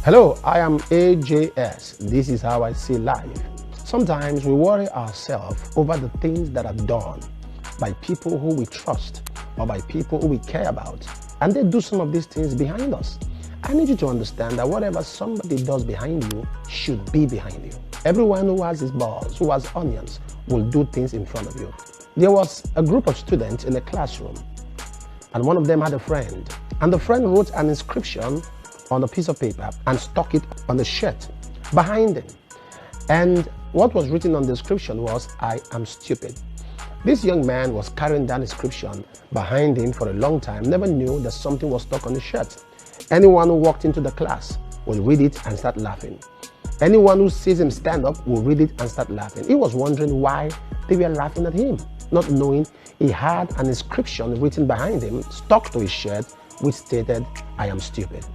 Hello, I am AJS. This is how I see life. Sometimes we worry ourselves over the things that are done by people who we trust or by people who we care about, and they do some of these things behind us. I need you to understand that whatever somebody does behind you should be behind you. Everyone who has his balls, who has onions, will do things in front of you. There was a group of students in a classroom, and one of them had a friend, and the friend wrote an inscription on a piece of paper and stuck it on the shirt behind him. And what was written on the inscription was, "I am stupid." This young man was carrying that inscription behind him for a long time, never knew that something was stuck on his shirt. Anyone who walked into the class will read it and start laughing. Anyone who sees him stand up will read it and start laughing. He was wondering why they were laughing at him, not knowing he had an inscription written behind him, stuck to his shirt, which stated, "I am stupid."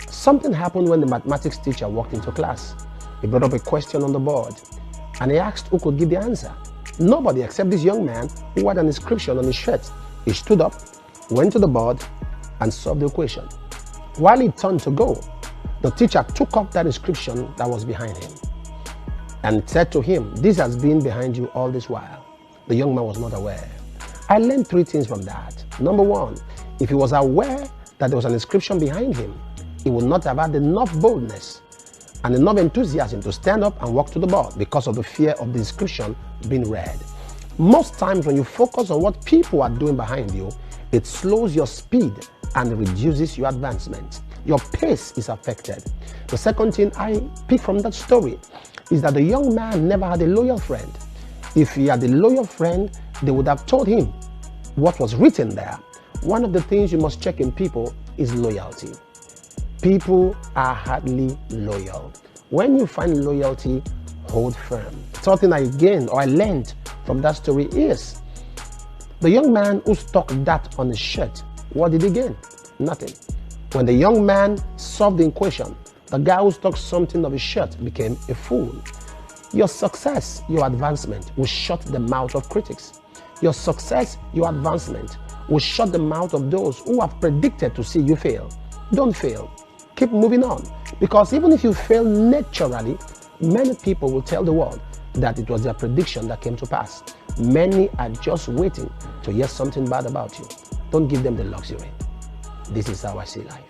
Something happened when the mathematics teacher walked into class. He brought up a question on the board and he asked who could give the answer. Nobody except this young man who had an inscription on his shirt. He stood up, went to the board and solved the equation. While he turned to go, the teacher took up that inscription that was behind him and said to him, "This has been behind you all this while." The young man was not aware. I learned three things from that. Number one, if he was aware that there was an inscription behind him, he would not have had enough boldness and enough enthusiasm to stand up and walk to the board because of the fear of the inscription being read. Most times when you focus on what people are doing behind you, it slows your speed and reduces your advancement. Your pace is affected. The second thing I pick from that story is that the young man never had a loyal friend. If he had a loyal friend, they would have told him what was written there. One of the things you must check in people is loyalty. People are hardly loyal. When you find loyalty, hold firm. Something I gained or I learned from that story is the young man who stuck that on his shirt, what did he gain? Nothing. When the young man solved the equation, the guy who stuck something on his shirt became a fool. Your success, your advancement will shut the mouth of critics. Your success, your advancement will shut the mouth of those who have predicted to see you fail. Don't fail. Keep moving on, because even if you fail naturally, many people will tell the world that it was their prediction that came to pass. Many are just waiting to hear something bad about you. Don't give them the luxury. This is how I see life.